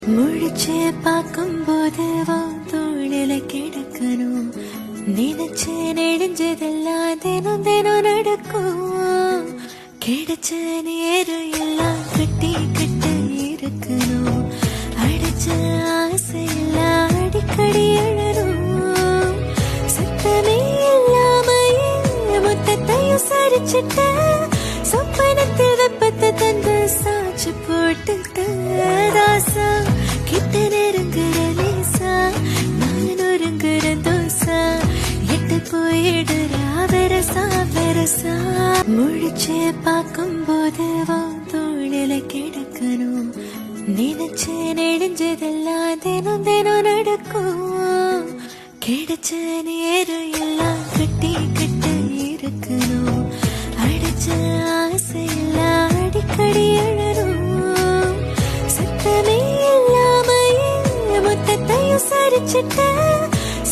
முழிச்சு பார்க்கும் போது தோழில கிடக்கணும் நினைச்சு நெடுஞ்சதெல்லாம் தினம் தினம் நடக்கும். கிடைச்ச நேரம் எல்லாம் கட்டி கட்டி இருக்கணும். அடிச்ச ஆசையெல்லாம் அடிக்கடி அழணும். சத்தமே இல்லாமையே மொத்தத்தையும் சரிச்சிட்ட சொப்பனத்தில் வெப்பத்தை தந்து சாட்சி போட்டு ராசா கிட்ட நெருங்குற லேசா நான் ஒருங்குற தோசா எட்டு போயிடுறா வெரசா வெரசா. முழிச்சு பார்க்கும் போது தோழில கிடக்கணும் நினைச்சு நெடுஞ்சதெல்லாம் தினம் தினம் நடக்கும். கிடைச்ச நேரம் எல்லாம் கட்டி கட்டி இருக்கணும். அடிச்ச ஆசையெல்லாம் அடிக்கடி அழணும். சத்தமே இல்லாமையே மொத்தத்தையும் சரிச்சிட்ட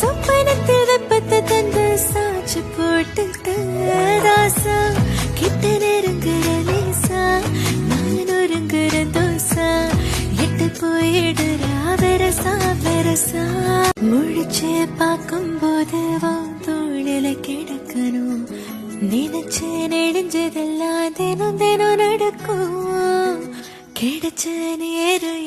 சொப்பனத்தில் வெப்பத்தை தந்து சாட்சி போட்டு ராசா கிட்ட நெருங்குற லேசா நான் ஒருங்குற தோசா எட்டு போயிடுறா வெரசா வெரசா. முழிச்சு பார்க்கும் போது தோழில கிடக்கணும் நினைச்சு நெடுஞ்சதெல்லாம் தினம் தினம் நடக்கும். கிடைச்ச நேரம்